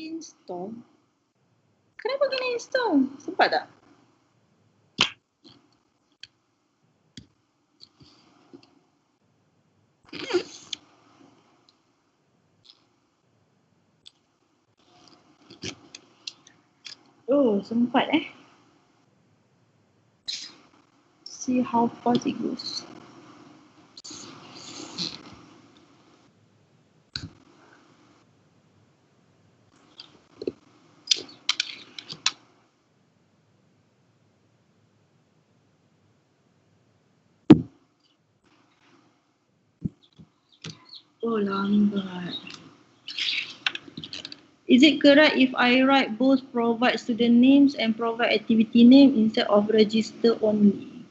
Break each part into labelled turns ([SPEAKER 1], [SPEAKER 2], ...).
[SPEAKER 1] install. Kenapa kena install? Sempat tak? Oh, sempat See how fast it goes. Oh, lambat. Is it correct if I write both provide student names and provide activity name instead of register only?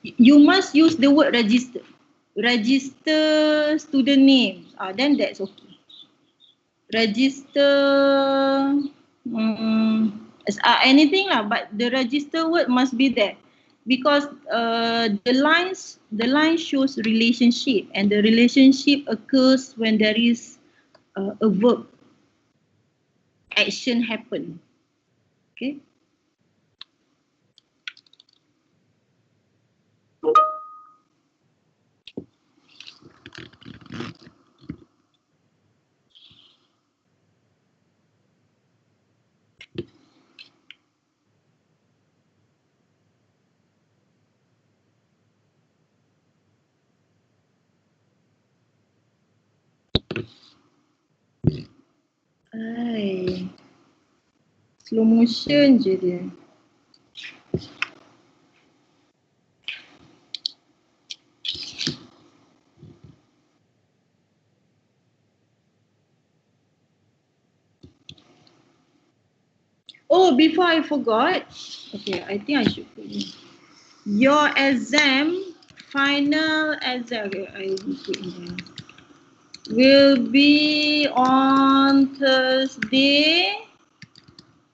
[SPEAKER 1] You must use the word register. Register student names. Then that's okay. Register anything lah, but the register word must be there. Because the line shows relationship, and the relationship occurs when there is a verb action happen. Okay. Slow motion je dia. Oh, before I forgot. Okay, I think I should put in. Your exam, final exam, okay, I will put in there, will be on Thursday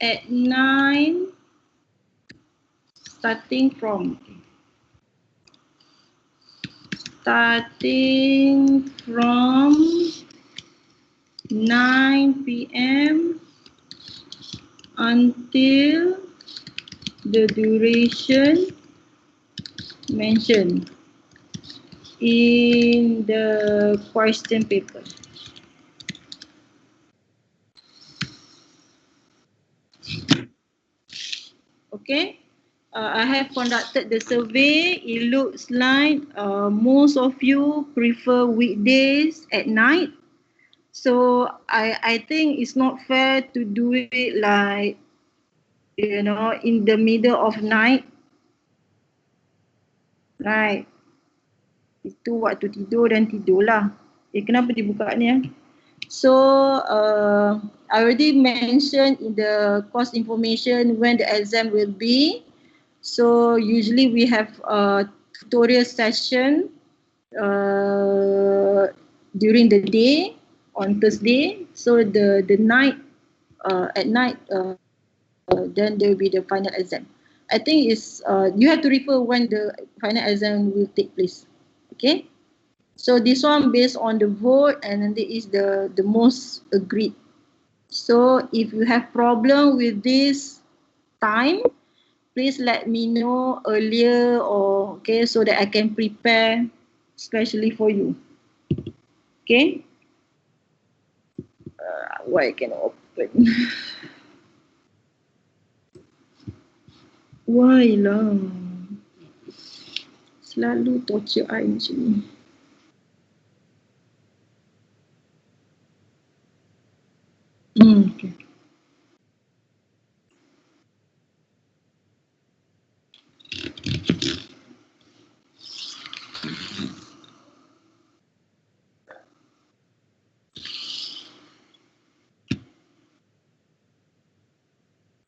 [SPEAKER 1] at 9, starting from 9 p.m. until the duration mentioned in the question paper. Okay, I have conducted the survey. It looks like most of you prefer weekdays at night. So I think it's not fair to do it like, you know, in the middle of night. Right. Itu waktu tidur dan tidurlah. Kenapa dibuka ni? So I already mentioned in the course information when the exam will be. So usually we have a tutorial session during the day on Thursday. So the night at night then there will be the final exam. I think it's you have to refer when the final exam will take place. Okay. So this one based on the vote, and this is the most agreed. So if you have problem with this time, please let me know earlier, or okay, so that I can prepare especially for you. Okay. Why I cannot open? Why lah? Selalu torture I macam ni. Okay.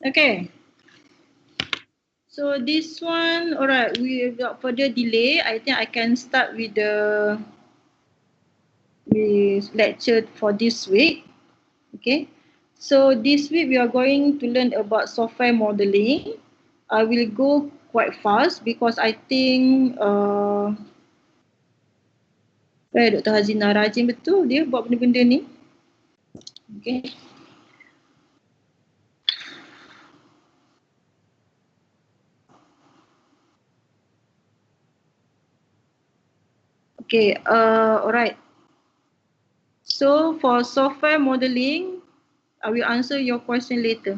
[SPEAKER 1] Okay. So this one, alright, we got further delay. I think I can start with the lecture for this week. Okay. So this week we are going to learn about software modeling. I will go quite fast because I think Dr. Hazina rajin betul dia buat benda-benda ni. Okay. Okay, alright. So for software modeling, I will answer your question later.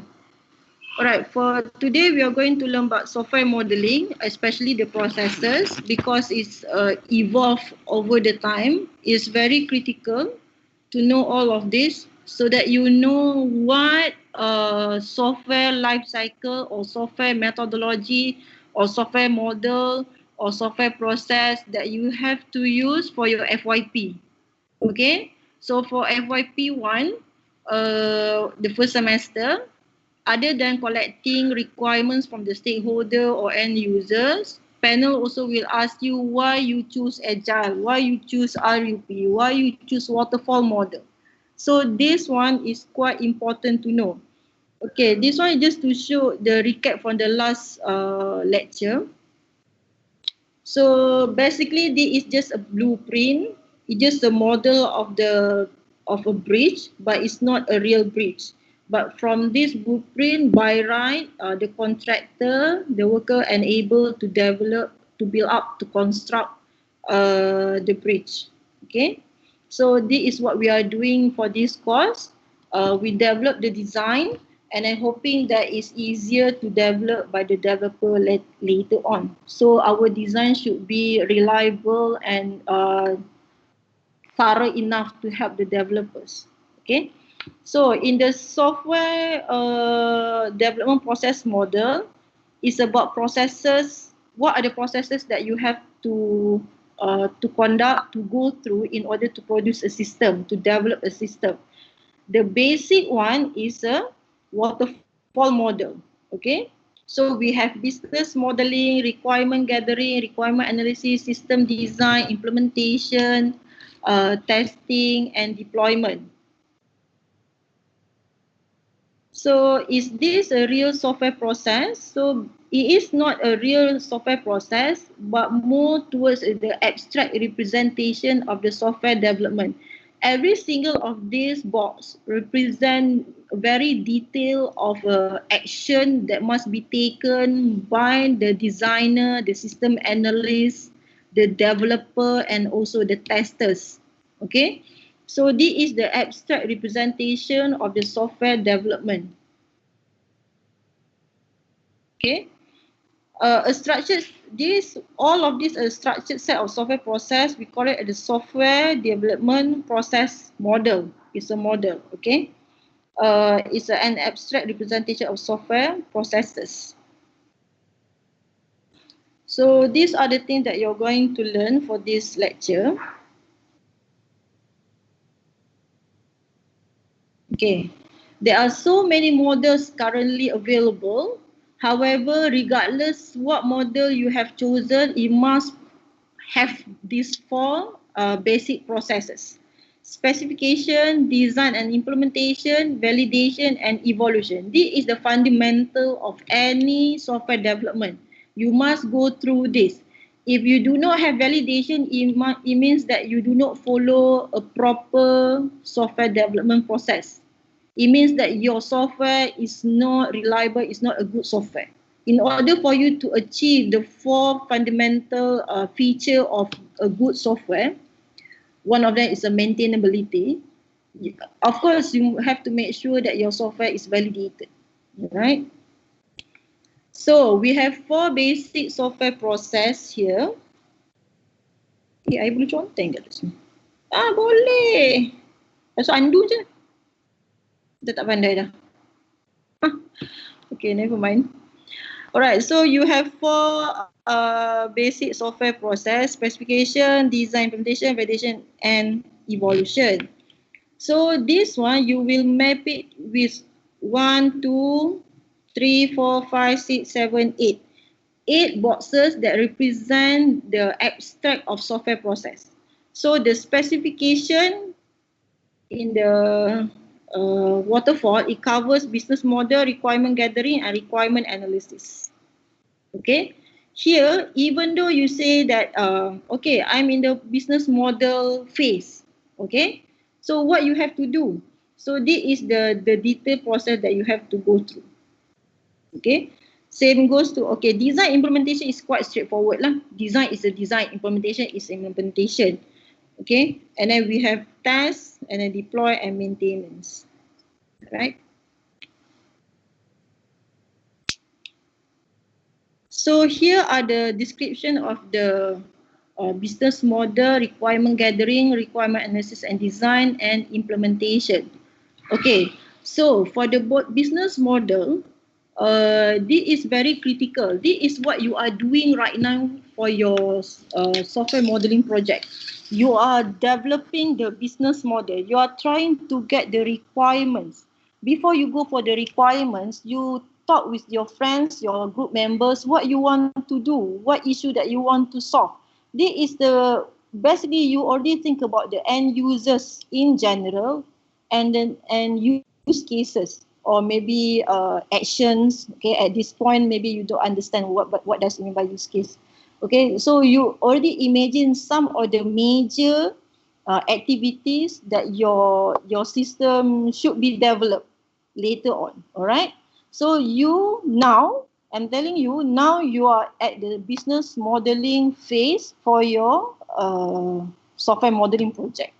[SPEAKER 1] Alright, for today we are going to learn about software modeling, especially the processes, because it's evolved over the time. It's very critical to know all of this so that you know what software life cycle or software methodology or software model or software process that you have to use for your FYP. Okay, so for FYP1, the first semester, other than collecting requirements from the stakeholder or end users, panel also will ask you why you choose Agile, why you choose RUP, why you choose Waterfall Model. So this one is quite important to know. Okay, this one is just to show the recap from the last lecture. So basically, this is just a blueprint. It's just a model of a bridge, but it's not a real bridge. But from this blueprint, by right, the contractor, the worker, are able to develop, to build up, to construct the bridge. Okay, so this is what we are doing for this course. We develop the design, and I'm hoping that it's easier to develop by the developer later on. So our design should be reliable and thorough enough to help the developers. Okay, so in the software development process model, it's about processes. What are the processes that you have to conduct, to go through in order to produce a system, to develop a system? The basic one is a waterfall model. Okay, so we have business modeling, requirement gathering, requirement analysis, system design, implementation, testing, and deployment. So is this a real software process? So it is not a real software process, but more towards the abstract representation of the software development. Every single of these box represent very detail of action that must be taken by the designer, the system analyst, the developer, and also the testers. Okay, so this is the abstract representation of the software development. Okay, a structured all of this a structured set of software process. We call it the software development process model. It's a model. Okay, it's an abstract representation of software processes. So these are the things that you're going to learn for this lecture. Okay, there are so many models currently available. However, regardless what model you have chosen, you must have these four basic processes: specification, design and implementation, validation, and evolution. This is the fundamental of any software development. You must go through this. If you do not have validation, it means that you do not follow a proper software development process. It means that your software is not reliable, it's not a good software. In order for you to achieve the four fundamental feature of a good software, one of them is a maintainability. Of course, you have to make sure that your software is validated, right? So we have four basic software process here. I boleh conteng kat sini. Boleh. Pasal undo je. Kita tak pandai dah. Okay, never mind. Alright, so you have four basic software process: specification, design, implementation, validation, and evolution. So this one, you will map it with 1, 2, 3, 4, 5, 6, 7, 8. 8 boxes that represent the abstract of software process. So the specification in the waterfall, it covers business model, requirement gathering, and requirement analysis. Okay, here, even though you say that, okay, I'm in the business model phase, okay? So what you have to do? So this is the detailed process that you have to go through, okay? Same goes to, okay, design implementation is quite straightforward lah. Design is a design, implementation is implementation, okay? And then we have test, and then deploy and maintenance, right? So here are the description of the business model, requirement gathering, requirement analysis and design, and implementation. Okay, so for the business model, this is very critical. This is what you are doing right now for your software modeling project. You are developing the business model. You are trying to get the requirements. Before you go for the requirements, you talk with your friends, your group members, what you want to do, what issue that you want to solve. This is the, basically you already think about the end users in general, and then use cases, or maybe actions. Okay, at this point maybe you don't understand what does it mean by use case. Okay, so you already imagine some of the major activities that your system should be developed later on. All right, so you now, I'm telling you, now you are at the business modeling phase for your software modeling project.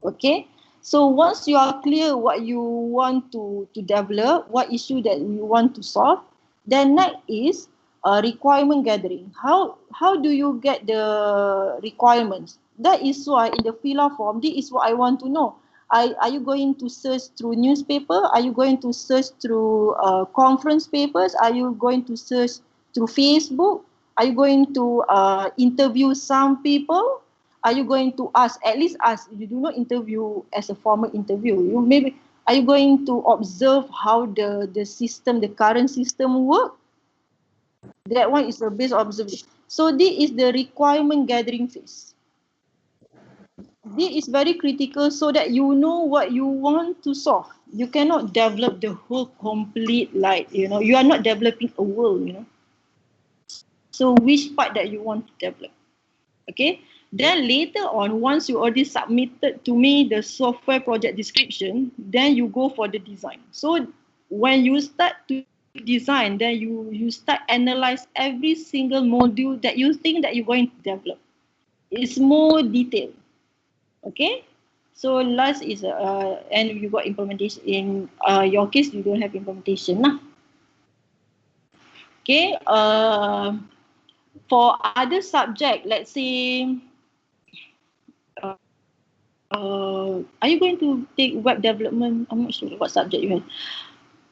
[SPEAKER 1] Okay, so once you are clear what you want to develop, what issue that you want to solve, then next is requirement gathering. How do you get the requirements? That is why in the fill-out form, this is what I want to know. Are you going to search through newspaper? Are you going to search through conference papers? Are you going to search through Facebook? Are you going to interview some people? Are you going to ask, at least ask, you do not interview as a formal interview. You maybe, are you going to observe how the system, the current system work? That one is a base observation. So this is the requirement gathering phase. This is very critical so that you know what you want to solve. You cannot develop the whole complete, like, you know, you are not developing a world, you know. So which part that you want to develop? Okay, then later on, once you already submitted to me the software project description, then you go for the design. So when you start to design, then you start analyze every single module that you think that you're going to develop. It's more detailed. Okay, so last is and you got implementation. In your case, you don't have implementation lah. Okay, for other subject, let's say, are you going to take web development? I'm not sure what subject you have.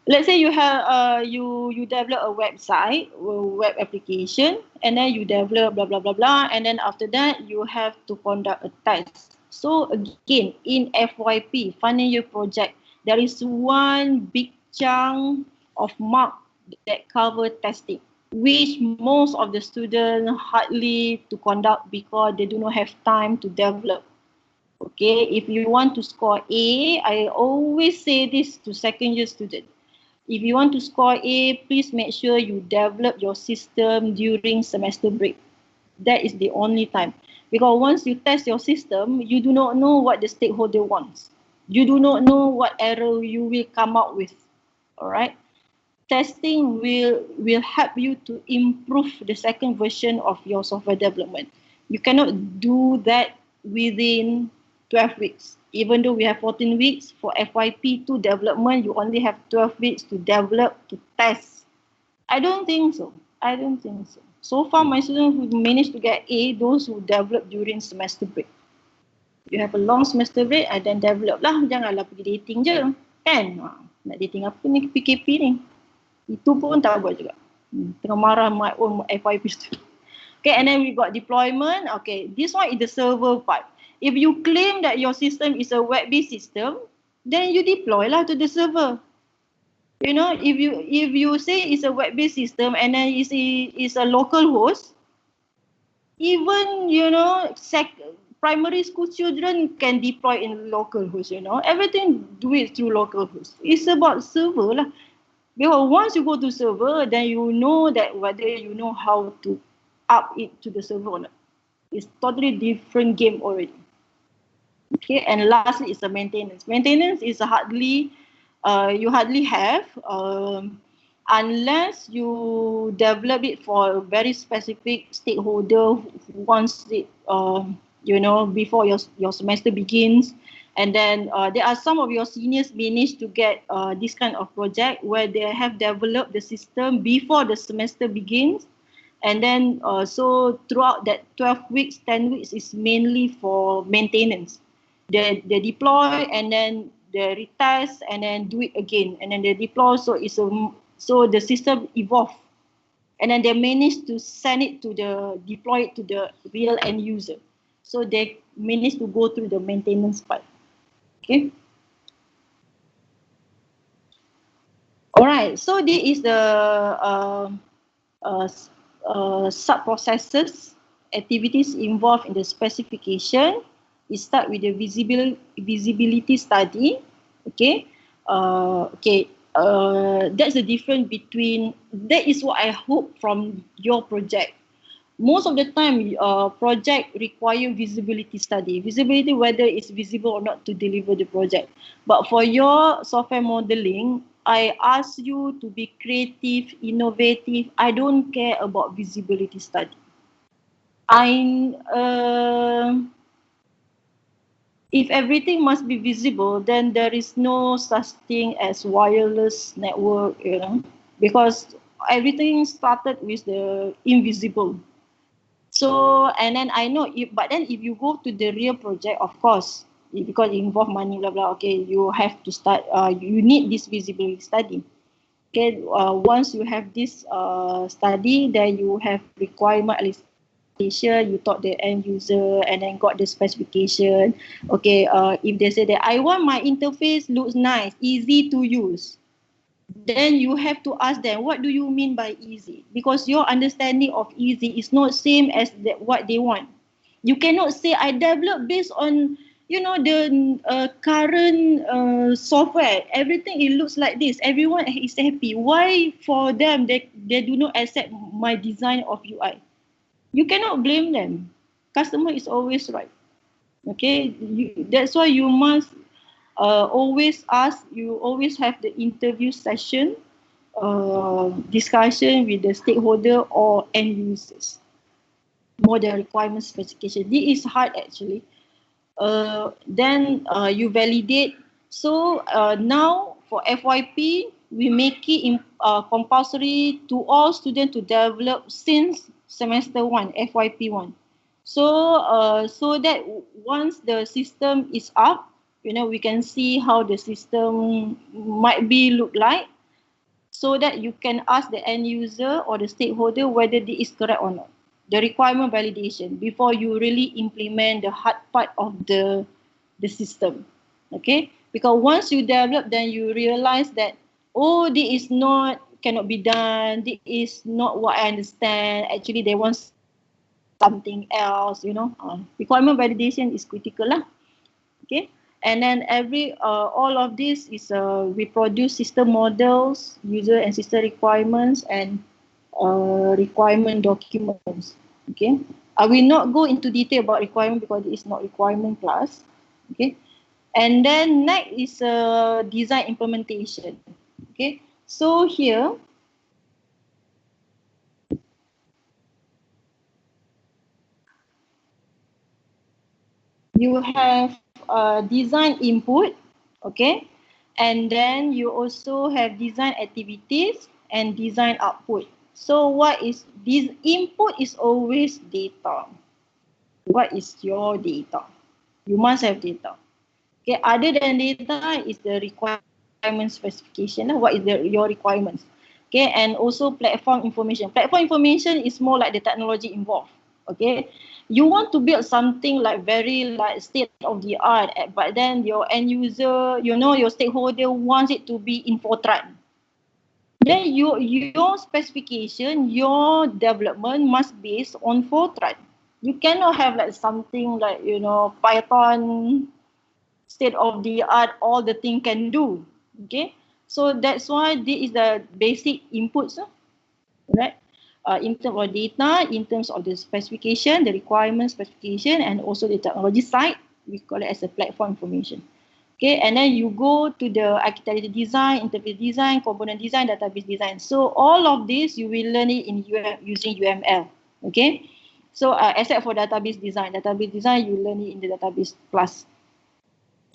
[SPEAKER 1] Let's say you have you develop a website, web application, and then you develop blah blah blah blah, and then after that you have to conduct a test. So again, in FYP, final year project, there is one big chunk of mark that cover testing, which most of the students hardly to conduct because they do not have time to develop. Okay, if you want to score A, I always say this to second year students. If you want to score A, please make sure you develop your system during semester break. That is the only time. Because once you test your system, you do not know what the stakeholder wants. You do not know what error you will come out with. All right. Testing will help you to improve the second version of your software development. You cannot do that within 12 weeks. Even though we have 14 weeks for FYP2 development, you only have 12 weeks to develop, to test. I don't think so. I don't think so. So far, my students who managed to get A, those who develop during semester break. You have a long semester break, and then develop lah. Janganlah pergi dating je. Kan? Nak dating apa ni PKP ni? Itu pun tak buat juga. Tengah marah my own FYP student. Okay, and then we got deployment. Okay, this one is the server part. If you claim that your system is a web-based system, then you deploy lah to the server. You know, if you say it's a web-based system and then it's a local host, even, you know, primary school children can deploy in local host, you know. Everything do it through local host. It's about server lah. Because once you go to server, then you know that whether you know how to up it to the server or not. It's totally different game already. Okay, and lastly is the maintenance. Maintenance is hardly, you hardly have, unless you develop it for a very specific stakeholder who wants it, before your semester begins. And then there are some of your seniors managed to get this kind of project where they have developed the system before the semester begins. And then so throughout that 12 weeks, 10 weeks is mainly for maintenance. They deploy and then they retest and then do it again and then they deploy. So the system evolve and then they manage to send it to deploy it to the real end user. So they manage to go through the maintenance part. Okay. All right. So this is the sub-processes activities involved in the specification. It starts with the visibility study. Okay. That's the difference between, that is what I hope from your project. Most of the time, project require visibility study. Visibility, whether it's visible or not to deliver the project. But for your software modeling, I ask you to be creative, innovative. I don't care about visibility study. If everything must be visible, then there is no such thing as wireless network, because everything started with the invisible. So, and then I know, but then if you go to the real project, of course, because it involves money, blah, blah, okay, you have to start, you need this visibility study. Okay, once you have this study, then you have requirement elicitation, you talk the end user and then got the specification. Okay, if they say that I want my interface looks nice, easy to use, then you have to ask them, what do you mean by easy? Because your understanding of easy is not same as what they want. You cannot say I develop based on, the current software. Everything, it looks like this. Everyone is happy. Why for them, they do not accept my design of UI? You cannot blame them. Customer is always right. Okay, that's why you must always ask, you always have the interview session, discussion with the stakeholder or end users. More the requirement specification. This is hard actually. Then you validate. So now for FYP, we make it compulsory to all students to develop since semester 1, FYP 1. So that once the system is up, we can see how the system might be look like, so that you can ask the end user or the stakeholder whether this is correct or not. The requirement validation before you really implement the hard part of the system. Okay, because once you develop, then you realize that, oh, this is not, cannot be done, this is not what I understand. Actually, they want something else, requirement validation is critical lah. Okay, and then all of this is we produce system models, user and system requirements, and requirement documents. Okay, I will not go into detail about requirement because it is not requirement class. Okay, and then next is design implementation. Okay, so here you have design input, okay, and then you also have design activities and design output. So what is this? Input is always data. What is your data? You must have data. Okay, other than data is the requirement specification. What is your requirements? Okay, and also platform information. Platform information is more like the technology involved. Okay, you want to build something like very like state of the art, but then your end user, your stakeholder wants it to be in Fortran. Then your specification, your development must be based on Fortran. You cannot have like something like Python state of the art, all the thing can do. Okay, So that's why this is the basic inputs, right? In terms of data, in terms of the specification, the requirement specification, and also the technology side, we call it as a platform information. Okay, and then you go to the architecture design, interface design, component design, database design. So all of this you will learn it in using UML. Okay, so except for database design you learn it in the database class.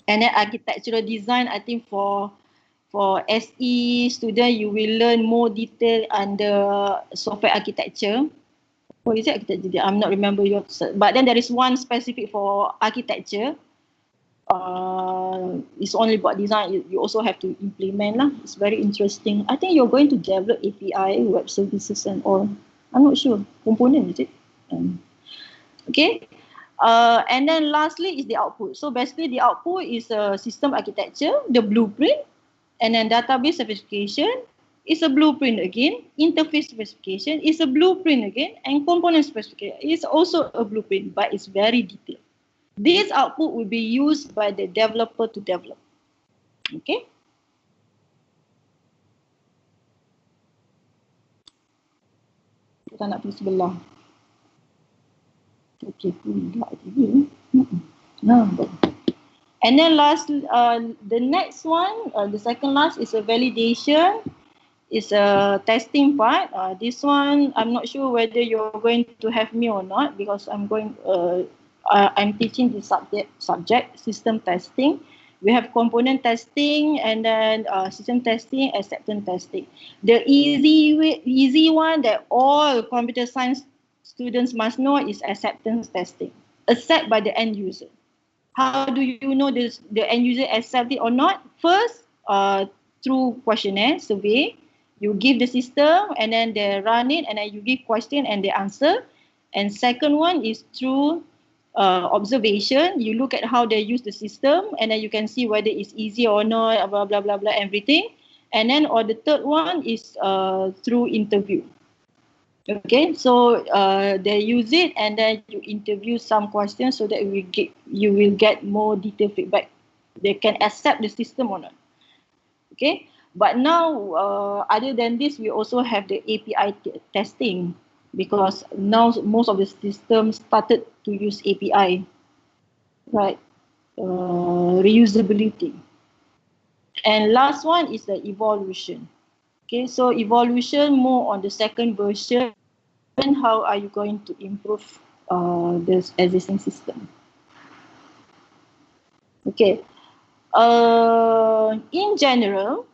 [SPEAKER 1] And then architectural design, I think for SE student, you will learn more detail under software architecture. What is it? Architecture? I'm not remember your, but then there is one specific for architecture. It's only about design. You also have to implement lah. It's very interesting. I think you're going to develop API, web services and all. I'm not sure. Component, is it? Okay. And then lastly is the output. So basically the output is a system architecture, the blueprint, and then database specification is a blueprint again, interface specification is a blueprint again, and component specification is also a blueprint, but it's very detailed. This output will be used by the developer to develop. Okay. Kita nak pergi sebelah. Okay, pula tadi. And then last, the next one, the second last is a validation. It's a testing part. This one, I'm not sure whether you're going to have me or not, because I'm teaching the subject system testing. We have component testing and then system testing, acceptance testing. The easy one that all computer science students must know is acceptance testing, accept by the end user. How do you know the end user accept it or not? First, through questionnaire, survey, you give the system and then they run it and then you give question and they answer. And second one is through observation. You look at how they use the system and then you can see whether it's easy or not, blah, blah, blah, blah, everything. And then or the third one is through interview. Okay, so they use it and then you interview some questions so that you will get more detailed feedback. They can accept the system or not. Okay, but now other than this, we also have the API testing, because now most of the systems started to use API, right? Reusability. And last one is the evolution. Okay, so evolution more on the second version. And how are you going to improve this existing system? Okay, in general,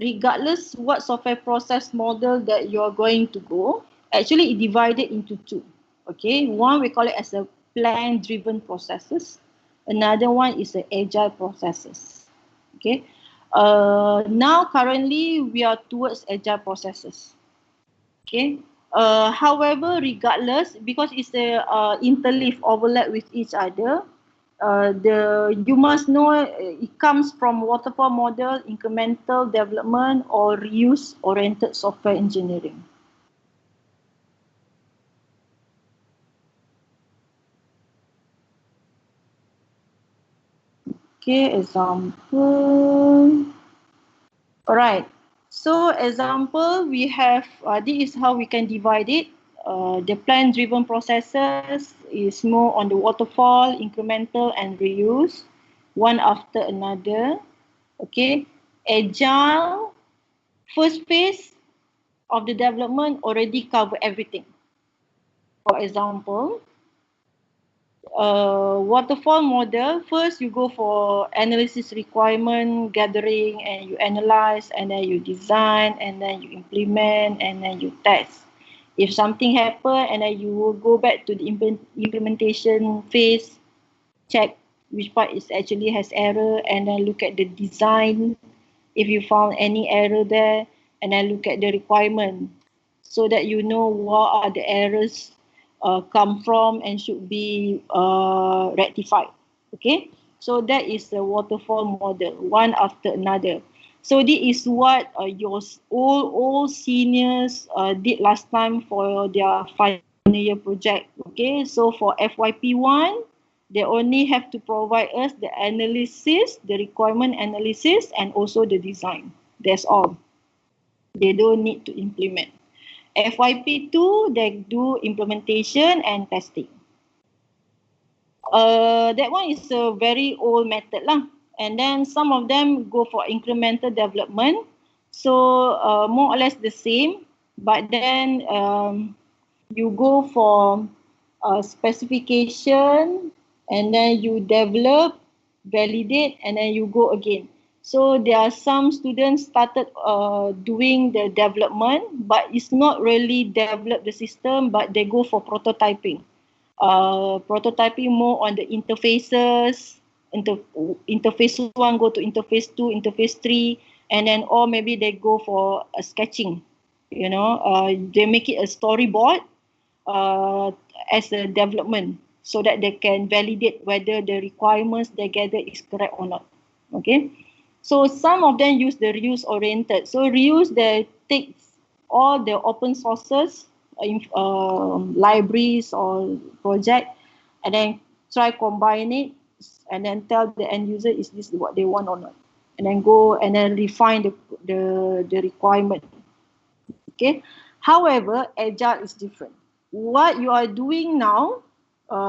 [SPEAKER 1] regardless what software process model that you're going to go, actually it divided into two. Okay, one we call it as a plan-driven processes. Another one is the agile processes. Okay, now currently we are towards agile processes. Okay, however, regardless, because it's a interleave overlap with each other, you must know it comes from waterfall model, incremental development, or reuse-oriented software engineering. Okay, example. Alright, so example, we have, this is how we can divide it. The plan-driven processes is more on the waterfall, incremental, and reuse, one after another. Okay, agile, first phase of the development already cover everything. For example, waterfall model, first you go for analysis requirement gathering and you analyze and then you design and then you implement and then you test. If something happen and then you will go back to the implementation phase, check which part is actually has error and then look at the design if you found any error there, and then look at the requirement so that you know what are the errors come from and should be rectified. Okay, so that is the waterfall model, one after another. So this is what your all seniors did last time for their final year project. Okay, so for FYP1, They only have to provide us the analysis, the requirement analysis, and also the design. That's all. They don't need to implement. FYP2, they do implementation and testing. That one is a very old method lah. And then some of them go for incremental development. So more or less the same, but then you go for specification, and then you develop, validate, and then you go again. So there are some students started doing the development, but it's not really develop the system, but they go for prototyping. Prototyping more on the interfaces, interface 1 go to interface 2, interface 3, and then or maybe they go for a sketching, you know, they make it a storyboard as a development so that they can validate whether the requirements they gather is correct or not. Okay, so some of them use the reuse oriented. So reuse, they take all the open sources, libraries or project, and then try combine it, and then tell the end user is this what they want or not, and then go and then refine the requirement. Okay, however, agile is different. What you are doing now,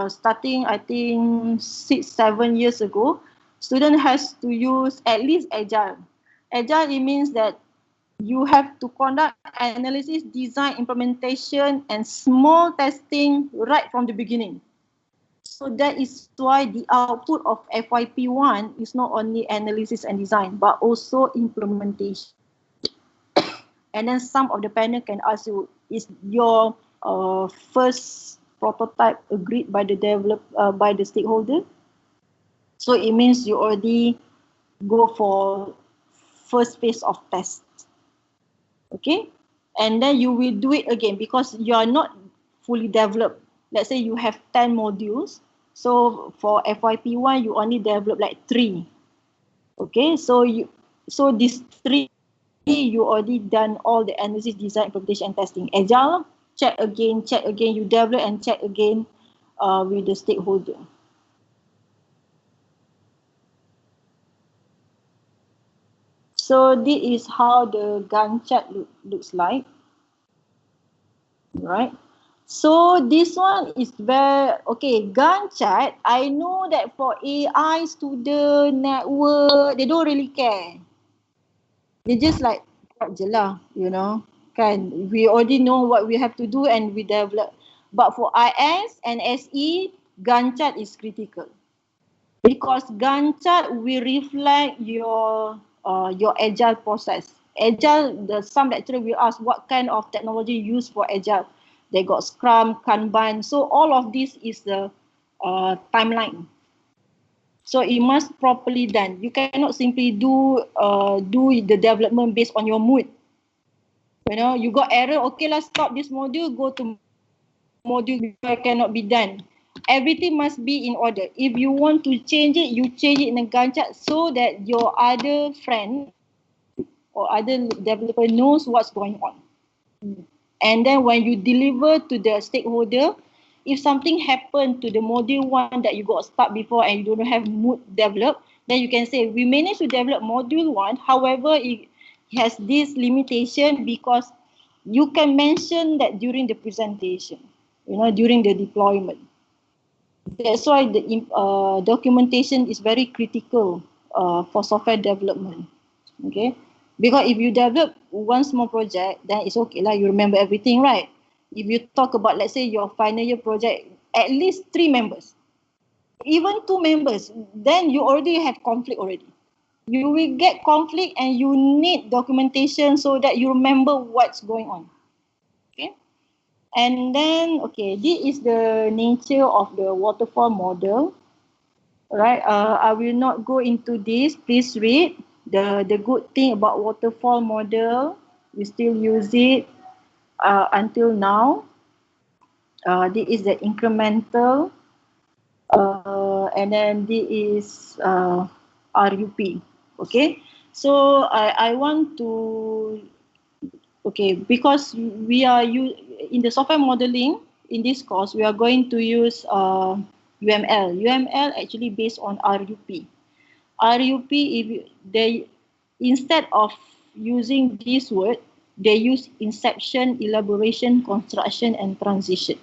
[SPEAKER 1] starting I think 6-7 years ago, student has to use at least agile. Agile, it means that you have to conduct analysis, design, implementation, and small testing right from the beginning. So that is why the output of FYP1 is not only analysis and design, but also implementation. And then some of the panel can ask you, is your first prototype agreed by the by the stakeholder? So it means you already go for first phase of test. Okay, and then you will do it again because you are not fully developed. Let's say you have 10 modules. So for FYP1, you only develop like 3. Okay, so these 3, you already done all the analysis, design, implementation, and testing. Agile, check again, you develop and check again with the stakeholder. So this is how the Gantt chart looks like, right? So this one is very, okay, Gantt chart, I know that for AI, student, network, they don't really care. They just like, buat je lah, you know, kan. We already know what we have to do and we develop. But for IS and SE, Gantt chart is critical. Because Gantt chart will reflect your agile process. Agile, some lecturer will ask what kind of technology used for agile. They got Scrum, Kanban. So all of this is the timeline. So it must properly done. You cannot simply do the development based on your mood. You know, you got error. Okay, let's stop this module. Go to module that cannot be done. Everything must be in order. If you want to change it, you change it in a Gantt chart so that your other friend or other developer knows what's going on. And then when you deliver to the stakeholder, if something happened to the module 1 that you got stuck before and you don't have mood developed, then you can say, we managed to develop module 1, however, it has this limitation because you can mention that during the presentation, you know, during the deployment. That's why the documentation is very critical for software development. Okay, because if you develop one small project, then it's okay lah. You remember everything, right? If you talk about, let's say, your final year project, at least 3 members, even 2 members, then you already have conflict already. You will get conflict and you need documentation so that you remember what's going on. Okay. And then, okay, this is the nature of the waterfall model. Right, I will not go into this. Please read. The good thing about waterfall model, we still use it until now. This is the incremental, and then this is RUP. Okay, so I want to, okay, because we are in the software modeling in this course, we are going to use UML. UML actually based on RUP. RUP, instead of using this word, they use inception, elaboration, construction, and transition.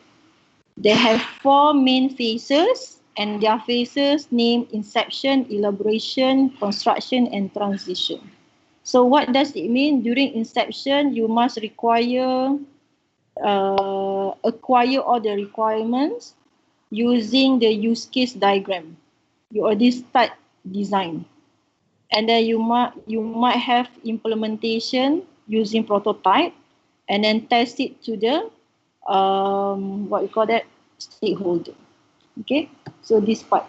[SPEAKER 1] They have 4 main phases, and their phases name inception, elaboration, construction, and transition. So what does it mean? During inception, you must acquire all the requirements using the use case diagram. You already start design, and then you might have implementation using prototype, and then test it to the what you call that, stakeholder. Okay, so this part.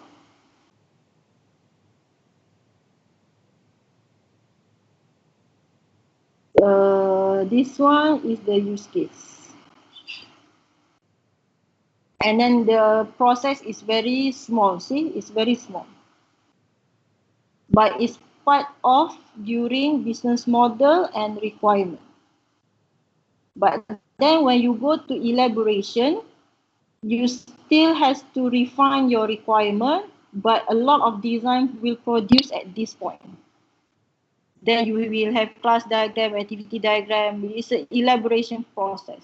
[SPEAKER 1] This one is the use case, and then the process is very small. See, it's very small, but it's part of during business model and requirement. But then when you go to elaboration, you still has to refine your requirement, but a lot of design will produce at this point. Then you will have class diagram, activity diagram. It's an elaboration process.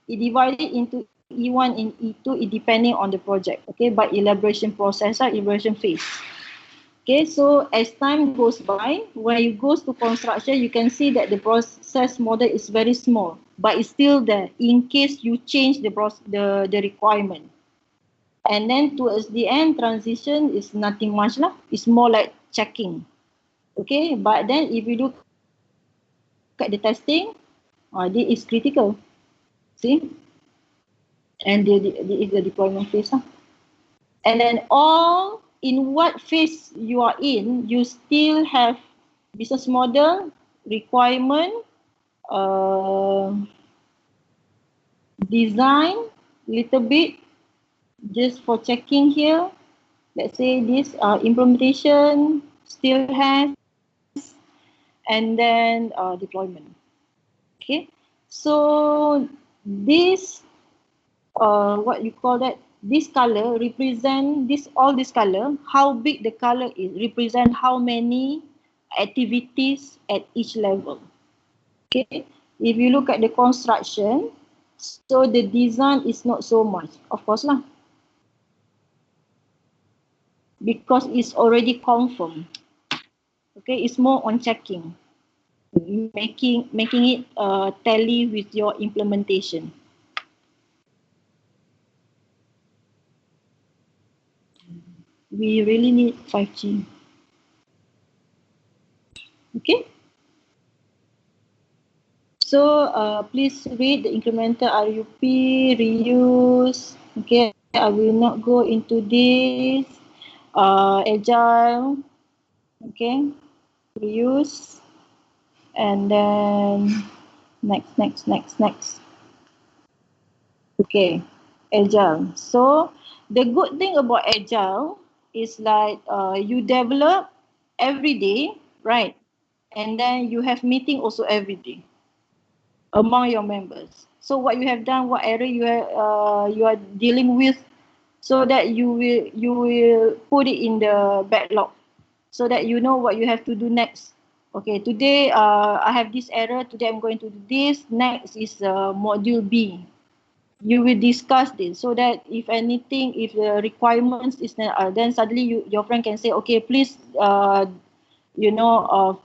[SPEAKER 1] It divided into E1 and E2, it depending on the project. Okay, but elaboration process or elaboration phase. Okay, so as time goes by, when it goes to construction, you can see that the process model is very small, but it's still there in case you change the requirement. And then towards the end, transition is nothing much lah. It's more like checking. Okay, but then if you look at the testing, this is critical. See, and this is the deployment phase lah. And then all in what phase you are in, you still have business model, requirement, design, little bit, just for checking here. Let's say this implementation still has, and then deployment. Okay, so this what you call that, this color represent all this color, how big the color is, represent how many activities at each level. Okay, if you look at the construction, so the design is not so much, of course lah, because it's already confirmed. Okay, it's more on checking, making it tally with your implementation. We really need 5G. Okay. So please read the incremental RUP, reuse. Okay, I will not go into this. Agile. Okay, reuse, and then next. Okay, agile. So the good thing about agile is like you develop every day, right? And then you have meeting also every day among your members. So what you have done, what error you are dealing with, so that you will put it in the backlog, so that you know what you have to do next. Okay, today I have this error, today I'm going to do this, next is module B. You will discuss this, so that if anything, if the requirements is then suddenly your friend can say, okay, please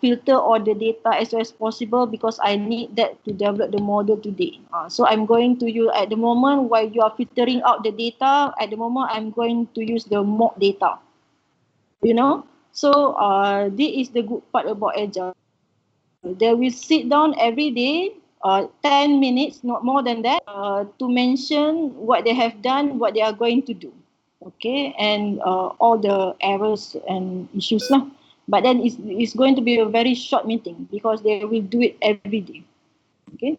[SPEAKER 1] filter all the data as well as possible, because I need that to develop the model today. So I'm going to use, at the moment while you are filtering out the data, at the moment I'm going to use the mock data. So this is the good part about Agile. They will sit down every day, 10 minutes, not more than that, to mention what they have done, what they are going to do. Okay, and all the errors and issues lah. But then it's going to be a very short meeting, because they will do it every day. Okay.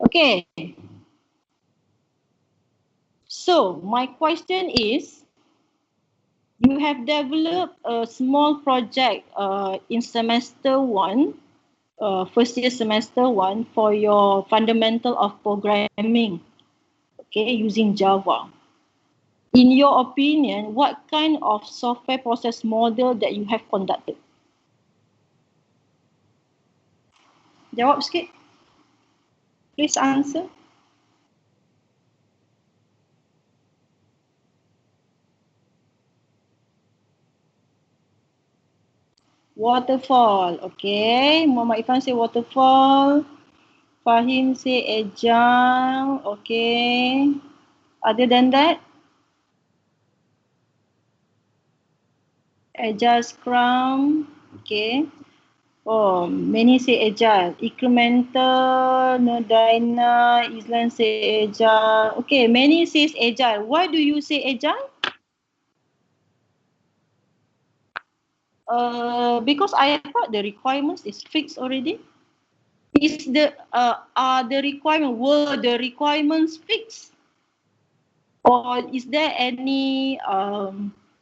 [SPEAKER 1] Okay. So my question is, you have developed a small project in semester 1, first year semester 1 for your fundamental of programming, okay, using Java. In your opinion, what kind of software process model that you have conducted? Jawab sikit. Please answer. Waterfall. Okay. Muhammad Irfan say waterfall. Fahim say agile. Okay. Other than that, agile scrum. Okay. Oh, many say agile. Incremental, Nodina, Islam say agile. Okay, many says agile. Why do you say agile? Because I thought the requirements is fixed already. Is the were the requirements fixed, or is there any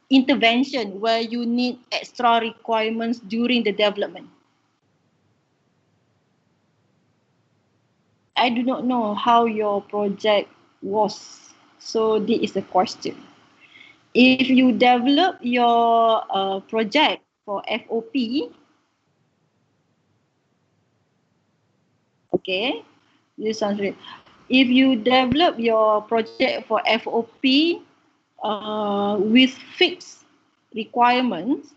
[SPEAKER 1] intervention where you need extra requirements during the development? I do not know how your project was, so this is the question. If you develop your project for FOP, okay, this sounds great. If you develop your project for FOP with fixed requirements,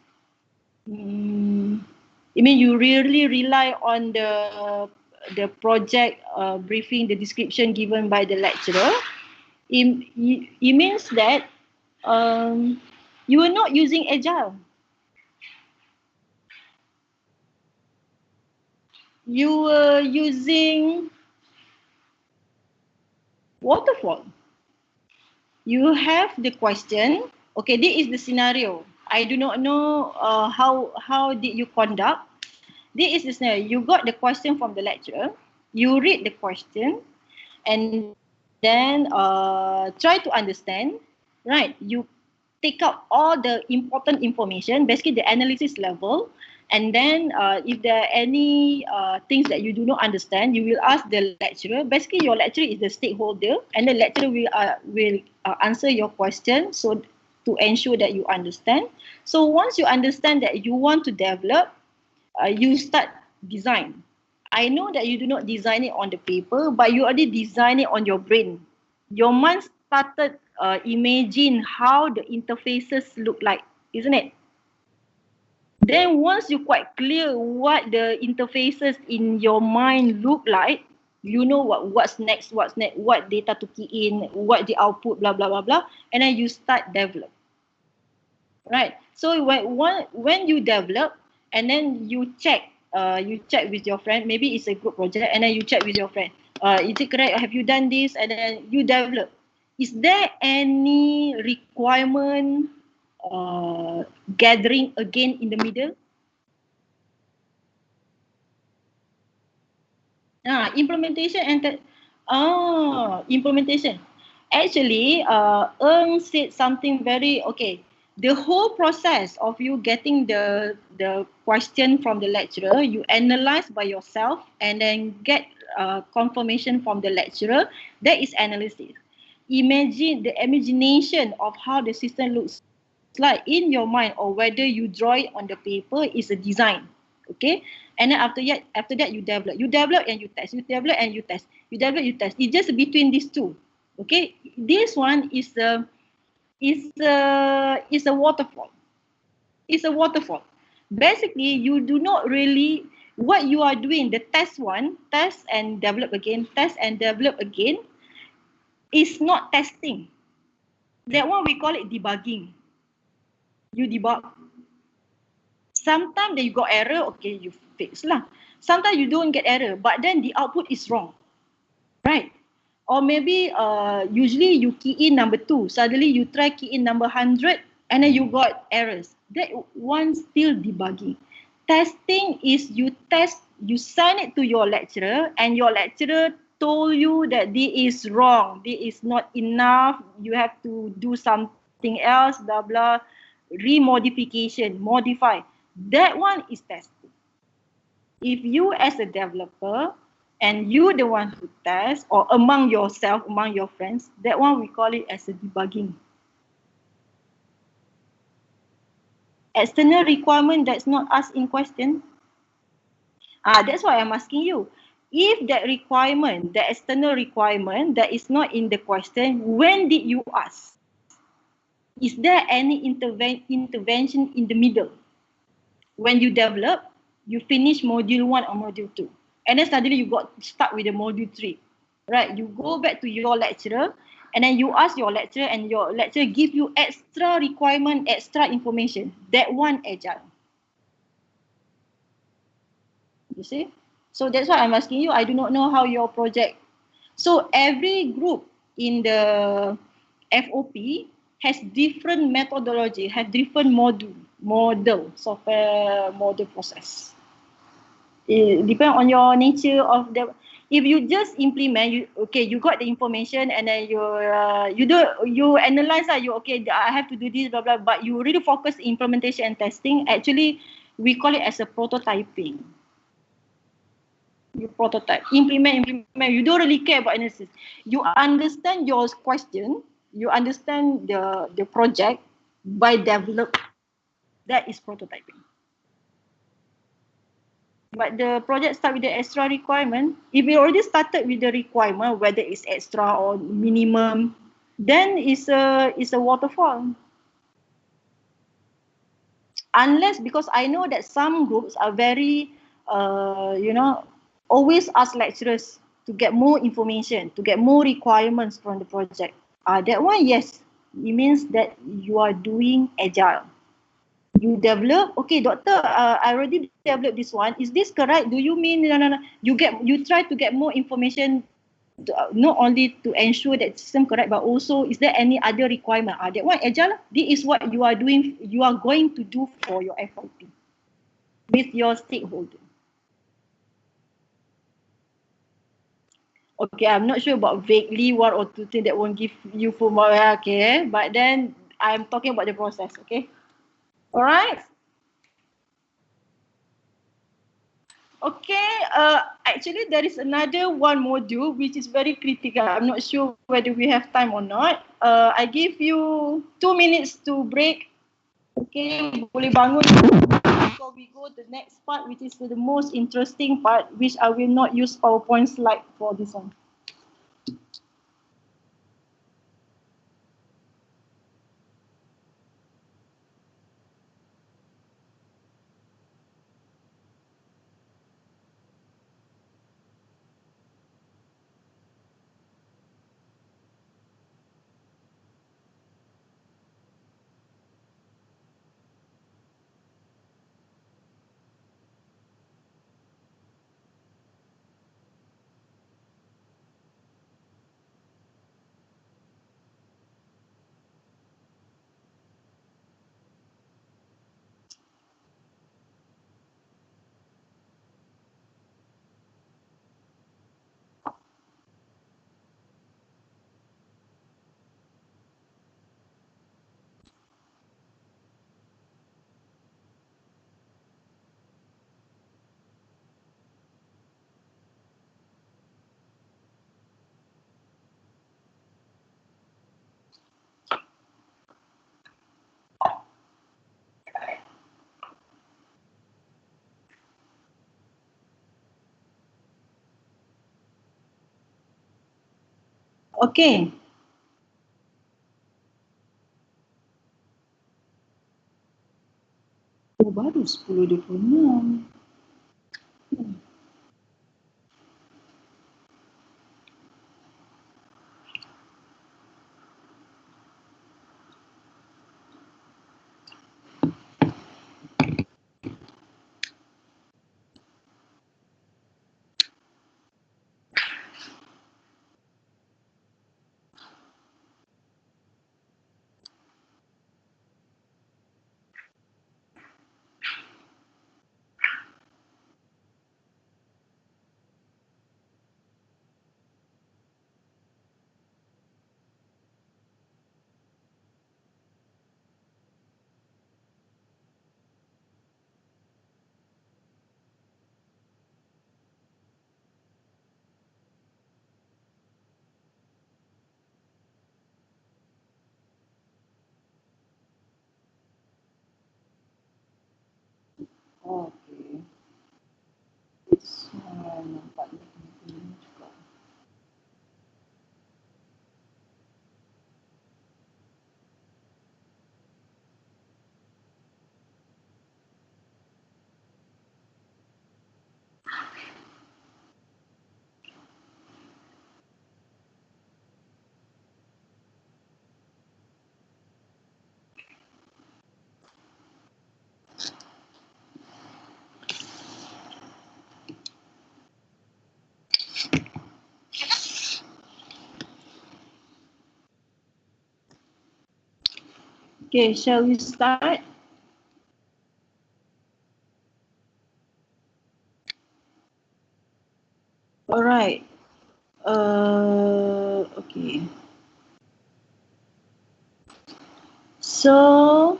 [SPEAKER 1] I mean you really rely on the project briefing, the description given by the lecturer. It means that you are not using agile. You were using waterfall. You have the question. Okay, this is the scenario. I do not know how did you conduct. This is the scenario. You got the question from the lecturer. You read the question, and then try to understand. Right? You take out all the important information, basically the analysis level, and then if there are any things that you do not understand, you will ask the lecturer. Basically, your lecturer is the stakeholder, and the lecturer will answer your question, so to ensure that you understand. So once you understand that you want to develop, you start design. I know that you do not design it on the paper, but you already design it on your brain. Your mind started imagine how the interfaces look like, isn't it? Then once you quite clear what the interfaces in your mind look like, you know what's next, what data to key in, what the output, blah, blah, blah, blah, and then you start develop. Right. So when you develop and then you check with your friend, maybe it's a group project, and then you check with your friend. Is it correct? Have you done this? And then you develop. Is there any requirement gathering again in the middle? Implementation and implementation. Actually, said something very okay. The whole process of you getting the question from the lecturer, you analyze by yourself and then get confirmation from the lecturer. That is analysis. Imagine the imagination of how the system looks like in your mind, or whether you draw it on the paper is a design. Okay, and then after that you develop and you test, you develop and you test, you develop, you test. It's just between these two. Okay, this one is a waterfall. It's a waterfall. Basically, you do not really, what you are doing, the test and develop again, test and develop again, is not testing. That one we call it debugging. You debug. Sometimes you got error, okay, you fix lah. Sometimes you don't get error, but then the output is wrong, right? Or maybe usually you key in number 2, suddenly you try key in number 100, and then you got errors. That one still debugging. Testing is you test, you send it to your lecturer, and your lecturer told you that this is wrong, this is not enough, you have to do something else, blah blah, remodification, modify. That one is testing. If you as a developer and you the one who test, or among yourself, among your friends, that one we call it as a debugging. External requirement that's not asked in question. That's why I'm asking you. If that requirement, the external requirement that is not in the question, when did you ask? Is there any intervention in the middle? When you develop, you finish module 1 or module 2. And then suddenly you got stuck with the module 3. Right? You go back to your lecturer and then you ask your lecturer and your lecturer give you extra requirement, extra information. That one agile. You see? So that's why I'm asking you. I do not know how your project. So every group in the FOP has different methodology, has different software model process. It depends on your nature of the. If you just implement, you got the information and then you analyze I have to do this blah blah, but you really focus implementation and testing. Actually, we call it as a prototyping. You prototype, implement. You don't really care about analysis. You understand your question. You understand the project by develop. That is prototyping. But the project start with the extra requirement. If you already started with the requirement, whether it's extra or minimum, then it's a waterfall. Unless, because I know that some groups are very, always ask lecturers to get more information, to get more requirements from the project. That one, yes, it means that you are doing agile. You develop, okay, doctor, I already developed this one. Is this correct? Do you mean no? You try to get more information, not only to ensure that system correct, but also is there any other requirement? That one agile. This is what you are doing. You are going to do for your FYP with your stakeholder. Okay, I'm not sure about vaguely one or two things that won't give you full mark. Okay, but then I'm talking about the process. Okay, all right. Okay, actually there is another one module which is very critical. I'm not sure whether we have time or not. I give you 2 minutes to break. Okay, boleh bangun. So we go to the next part, which is the most interesting part, which I will not use PowerPoint slide for this one. Okay. Oh, baru 10.26. Okay. It's nampak ini juga. Okay, shall we start? Alright. Okay. So,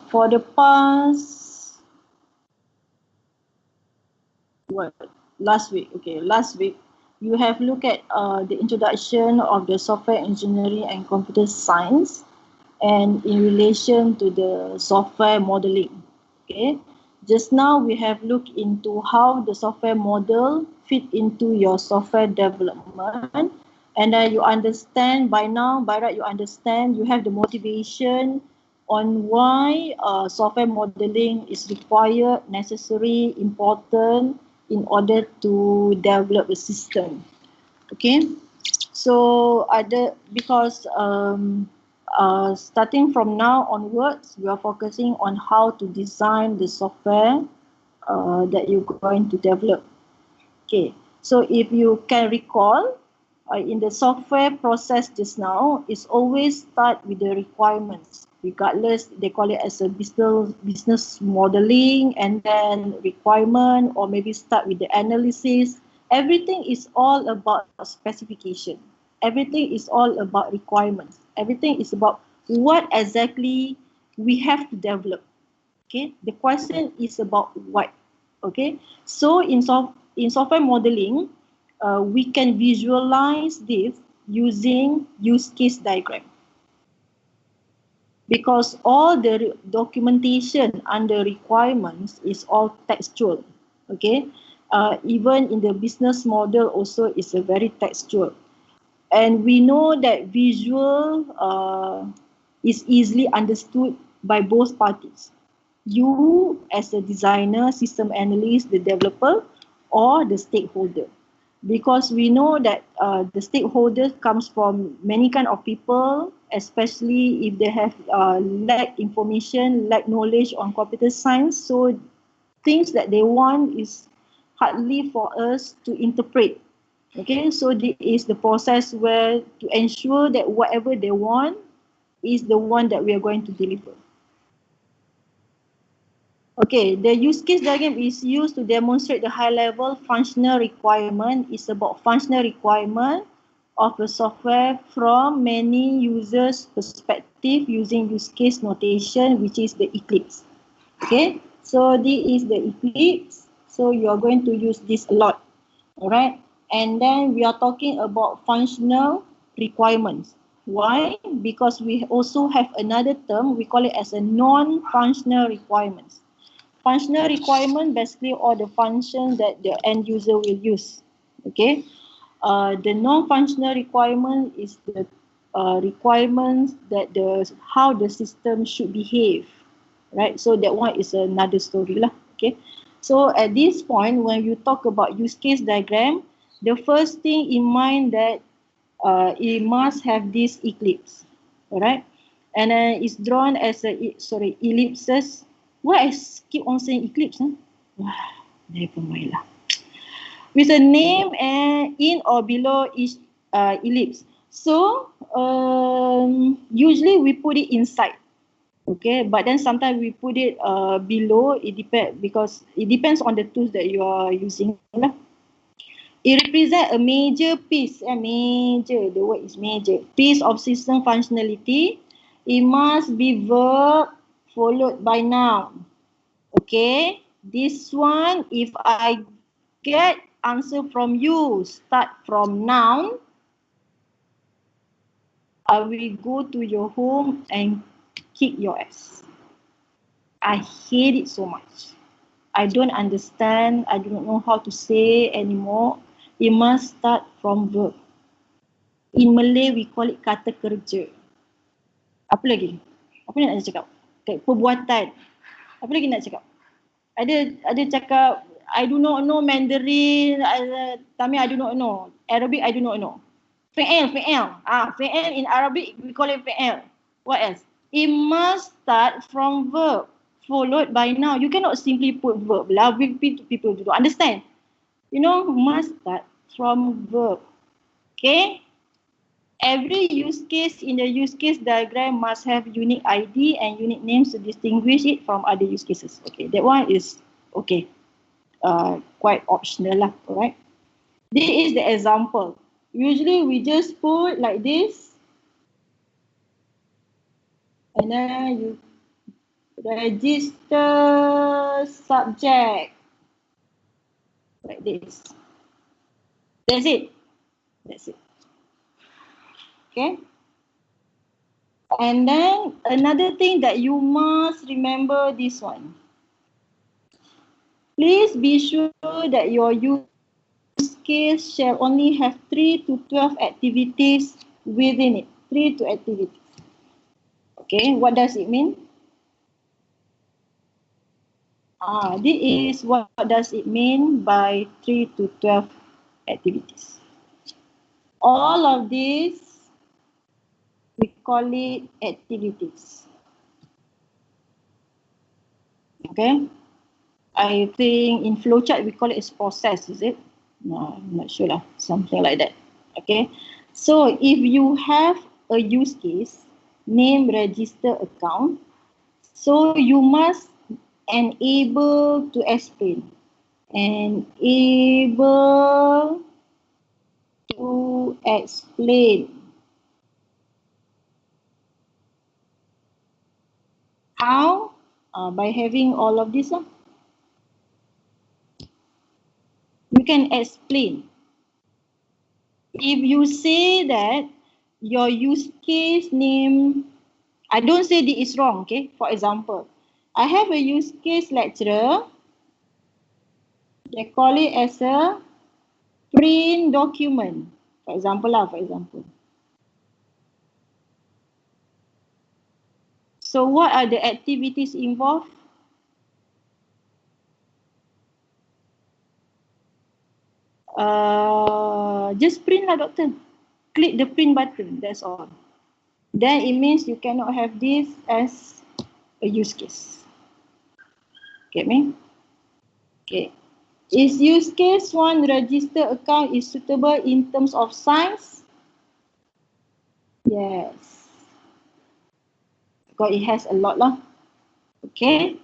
[SPEAKER 1] for the past last week, you have looked at the introduction of the software engineering and computer science, and in relation to the software modeling. Okay, just now we have looked into how the software model fit into your software development, and then you understand by now, by right, you understand, you have the motivation on why software modeling is required, necessary, important in order to develop a system. Okay, so because starting from now onwards, we are focusing on how to design the software that you're going to develop. Okay, so if you can recall, in the software process just now, it's always start with the requirements. Regardless, they call it as a business modeling, and then requirement, or maybe start with the analysis. Everything is all about specification. Everything is all about requirements. Everything is about what exactly we have to develop. Okay, the question is about what. Okay, so in software modeling, we can visualize this using use case diagram, because all the documentation under requirements is all textual. Okay, even in the business model also is a very textual, and we know that visual is easily understood by both parties. You as a designer, system analyst, the developer, or the stakeholder. Because we know that the stakeholders comes from many kind of people, especially if they have lack information, lack knowledge on computer science. So things that they want is hardly for us to interpret. Okay, so this is the process where to ensure that whatever they want is the one that we are going to deliver. Okay, the use case diagram is used to demonstrate the high-level functional requirement. It's about functional requirement of the software from many users' perspective using use case notation, which is the Eclipse. Okay, so this is the Eclipse. So you are going to use this a lot. All right, and then we are talking about functional requirements. Why? Because we also have another term, we call it as a non-functional requirements. Functional requirement basically all the functions that the end user will use. Okay, the non-functional requirement is the requirements that how the system should behave, right? So that one is another story lah. Okay, so at this point, when you talk about use case diagram, the first thing in mind that it must have this eclipse, all right? And then it's drawn as ellipses. Why I keep on saying eclipse? Huh? Never mind lah. With a name and in or below each ellipse. So usually we put it inside. Okay, but then sometimes we put it below. It depends, because it depends on the tools that you are using lah. It represents a major piece, the word is major, piece of system functionality. It must be verb followed by noun. Okay, this one, if I get answer from you, start from noun, I will go to your home and kick your ass. I hate it so much. I don't understand. I do not know how to say anymore. It must start from verb. In Malay, we call it kata kerja. Apa lagi? Apa nak cakap? Perbuatan. Apa lagi nak cakap? Ada cakap, I do not know Mandarin, Tamil I do not know, Arabic I do not know. Fi'il. Fi'il in Arabic we call it fi'il. What else? It must start from verb followed by noun. You cannot simply put verb lah. People do not understand. You know, must start from verb. Okay? Every use case in the use case diagram must have unique ID and unique names to distinguish it from other use cases. Okay, that one is okay. Quite optional lah, alright? This is the example. Usually we just put like this. And then you register subject. Like this. That's it. Okay. And then another thing that you must remember this one. Please be sure that your use case shall only have 3 to 12 activities within it. 3 to activities. Okay, what does it mean? This is what does it mean by 3 to 12 activities. All of these, we call it activities. Okay. I think in flowchart we call it as process, is it? No, I'm not sure lah. Something like that. Okay. So if you have a use case, name register account, so you must enable to explain. Enable to explain. How? By having all of this. You can explain. If you say that your use case name, I don't say this is wrong, okay? For example, I have a use case lecturer. They call it as a print document. For example. So what are the activities involved? Just print lah, doctor. Click the print button, that's all. Then it means you cannot have this as a use case. Get me? Okay. Is use case one register account is suitable in terms of size? Yes. Because it has a lot lah. Okay.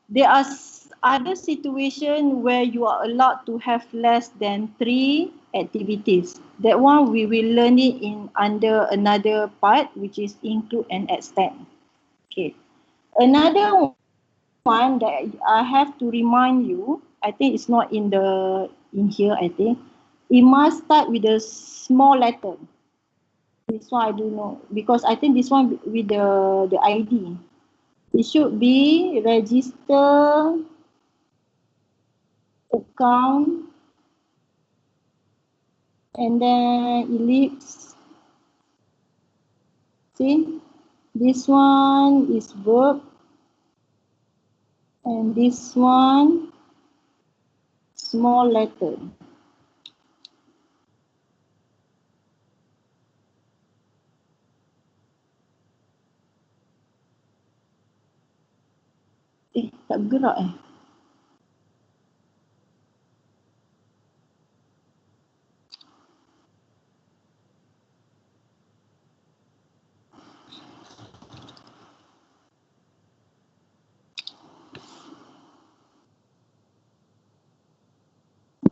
[SPEAKER 1] There are other situations where you are allowed to have less than 3 activities. That one we will learn it in under another part, which is include and extend. Okay. Another one that I have to remind you, I think it's not in here, I think. It must start with a small letter. This one I do know, because I think this one with the ID. It should be register account and then ellipse. See, this one is verb and this one small letter. Tak bergerak .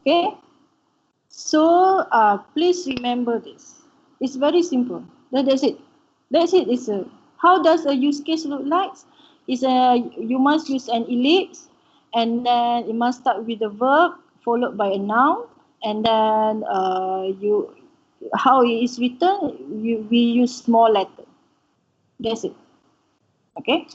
[SPEAKER 1] Okay, so please remember this. It's very simple. That's it. It's how does a use case look like? You must use an ellipse, and then it must start with a verb followed by a noun, and then how it is written, we use small letter. That's it. Okay.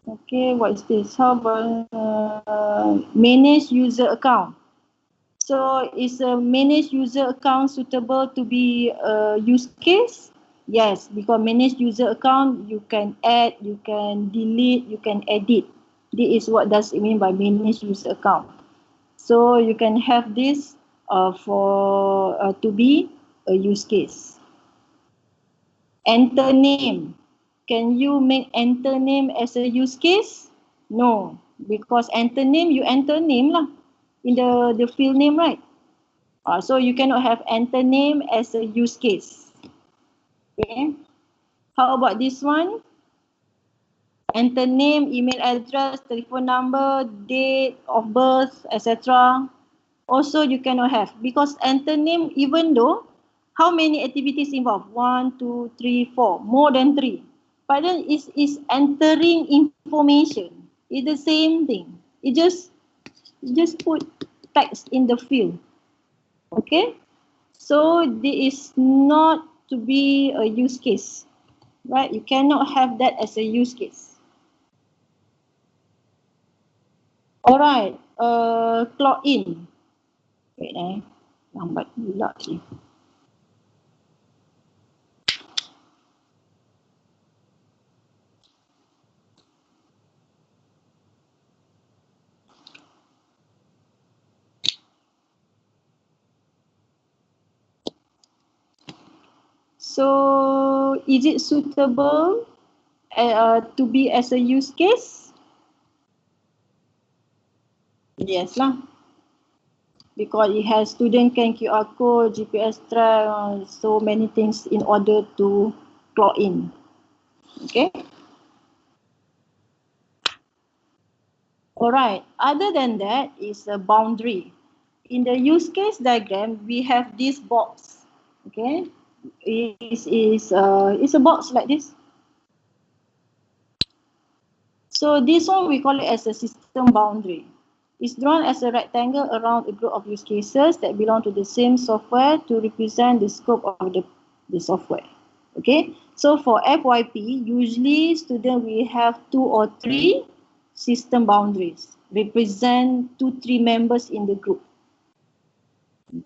[SPEAKER 1] Okay, what is this? How about manage user account? So is a manage user account suitable to be a use case? Yes, because manage user account, you can add, you can delete, you can edit. This is what does it mean by manage user account. So you can have this for to be a use case. Enter name. Can you make enter name as a use case? No, because enter name, you enter name lah in the field name, right? So you cannot have enter name as a use case. Okay. How about this one? Enter name, email address, telephone number, date of birth, etc. Also you cannot have, because enter name, even though how many activities involved? 1, 2, 3, 4, more than 3. But then is entering information. It's the same thing. It just put text in the field. Okay. So this is not to be a use case, right? You cannot have that as a use case. Alright, clock in. Wait lambat pula ni. So is it suitable to be as a use case? Yes lah. Because it has student can QR code, GPS track, so many things in order to clock in. Okay. Alright, other than that is a boundary. In the use case diagram, we have this box. Okay, it's a box like this. So this one we call it as a system boundary. It's drawn as a rectangle around a group of use cases that belong to the same software to represent the scope of the software. Okay, so for FYP, usually students will have 2 or 3 system boundaries, represent 2-3 members in the group.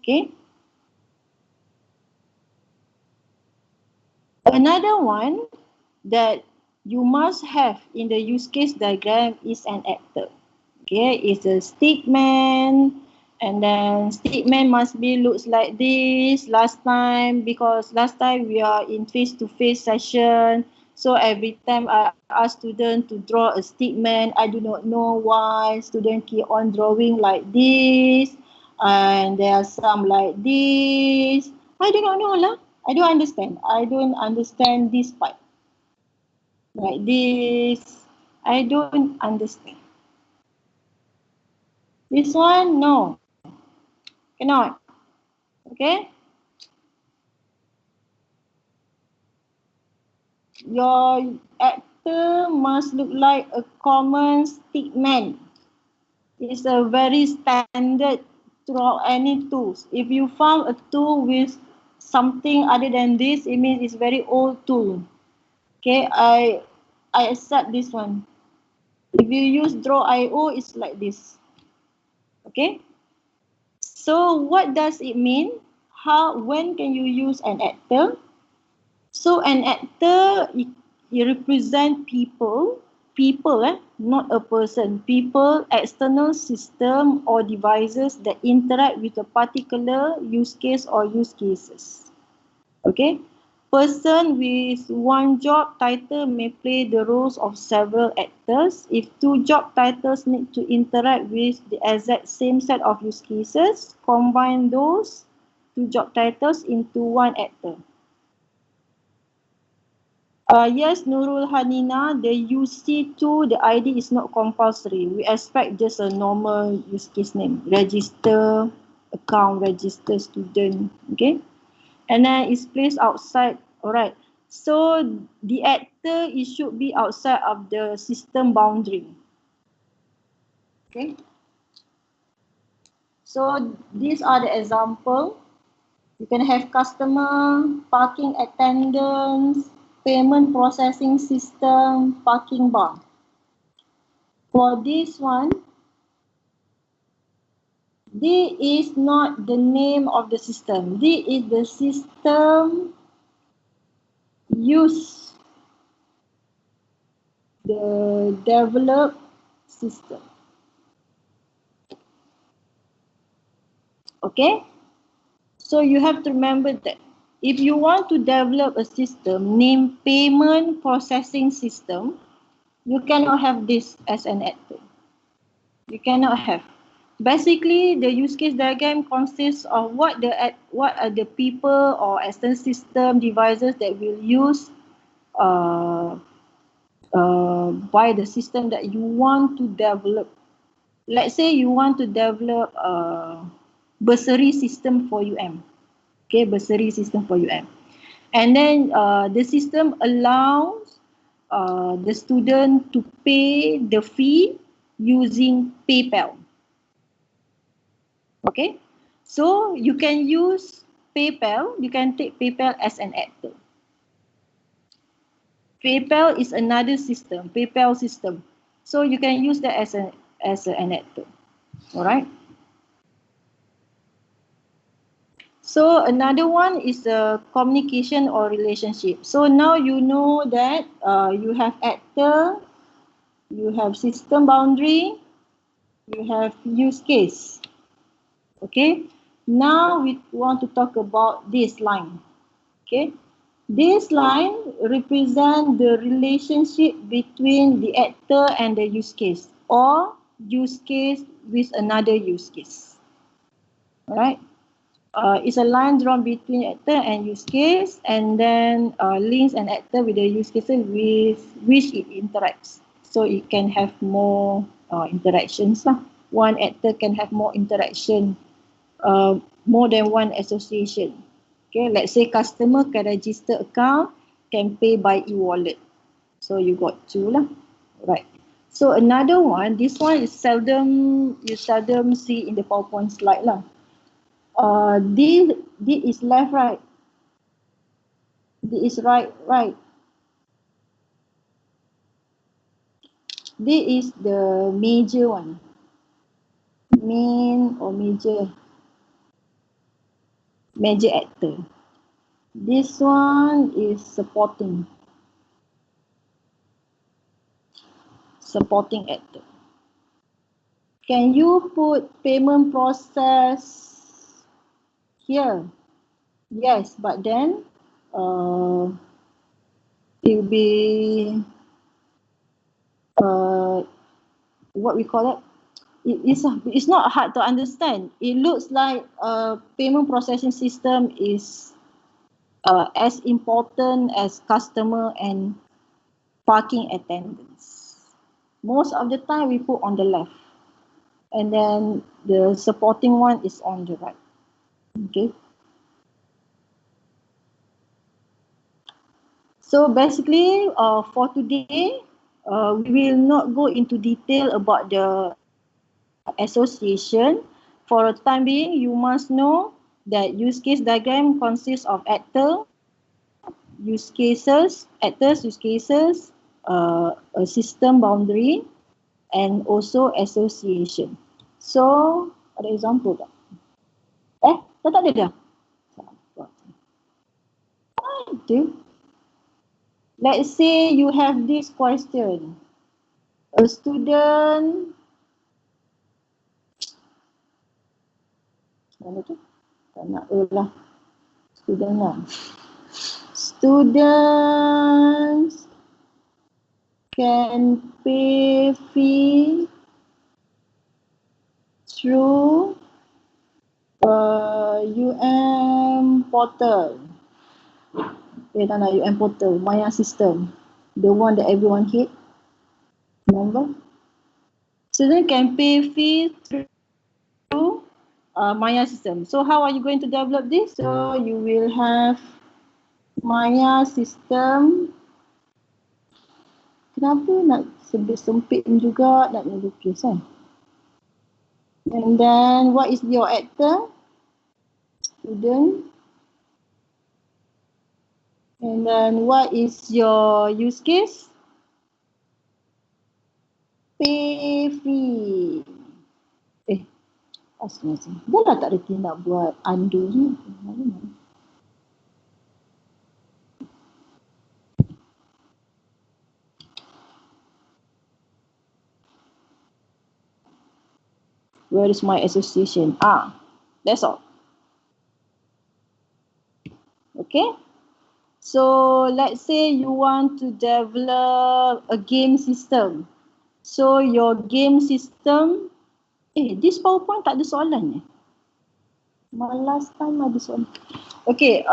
[SPEAKER 1] Okay. Another one that you must have in the use case diagram is an actor. Okay, it's a statement, and then statement must be looks like this because last time we are in face-to-face session. So every time I ask student to draw a statement, I do not know why student keep on drawing like this, and there are some like this. I do not know lah. I don't understand. I don't understand this part. Like this, I don't understand. This one, no, cannot. Okay. Your actor must look like a common statement. It's a very standard throughout any tools. If you found a tool with something other than this, it means it's very old tool. Okay, I accept this one. If you use draw.io, it's like this. Okay. So what does it mean? When can you use an actor? So an actor, it represents people, not a person. People, external system or devices that interact with a particular use case or use cases. Okay. Person with one job title may play the roles of several actors. If 2 job titles need to interact with the exact same set of use cases, combine those 2 job titles into 1 actor. Yes, Nurul Hanina, the UC2, the ID is not compulsory. We expect just a normal use case name. Register account, register student. Okay. And then it's placed outside. Alright. So the actor, it should be outside of the system boundary. Okay. So these are the example. You can have customer, parking attendants, payment processing system, parking bar. For this one, this is not the name of the system. This is the system use the developed system. Okay? So you have to remember that if you want to develop a system named payment processing system, you cannot have this as an actor. You cannot have. Basically, the use case diagram consists of what are the people or external system devices that will use by the system that you want to develop. Let's say you want to develop a bursary system for UM. Okay, bursary system for UM. And then the system allows the student to pay the fee using PayPal. Okay, so you can use PayPal, you can take PayPal as an actor. PayPal is another system, PayPal system. So you can use that as an actor. All right. So another one is a communication or relationship. So now you know that you have actor, you have system boundary, you have use case. Okay. Now we want to talk about this line. Okay. This line represents the relationship between the actor and the use case, or use case with another use case. Alright. It's a line drawn between actor and use case, and then links an actor with the use cases with which it interacts. So it can have more interactions lah. One actor can have more interaction, more than one association. Okay, let's say customer can register account, can pay by e-wallet. So you got two lah, right? So another one, this one is you seldom see in the PowerPoint slide lah. This is left, right. This is right. This is the major one. Main or major actor. This one is supporting actor. Can you put payment process here? Yes, but then it will be what we call it. It's not hard to understand. It looks like a payment processing system is as important as customer and parking attendants. Most of the time we put on the left, and then the supporting one is on the right. Okay. So basically, for today, we will not go into detail about the association. For the time being, you must know that use case diagram consists of actors, use cases, a system boundary, and also association. So, ada example tak? Tak ada dah. Ada. Let's say you have this question. A student, mana tu? Tak nak lah. Student lah. Students can pay fee through UM portal. UM portal, Maya system, the one that everyone hate. Remember? Student can pay fee through Maya system. So how are you going to develop this? So you will have Maya sistem. Kenapa nak sempit juga nak melukis kan? And then what is your actor? Student. And then what is your use case? Pay fee. Asal dah lah tak reti nak buat undo ni. Where is my association? That's all. Okay. So let's say you want to develop a game system. So your game system, this PowerPoint tak ada soalan ni. Last time ada soalan. Okay,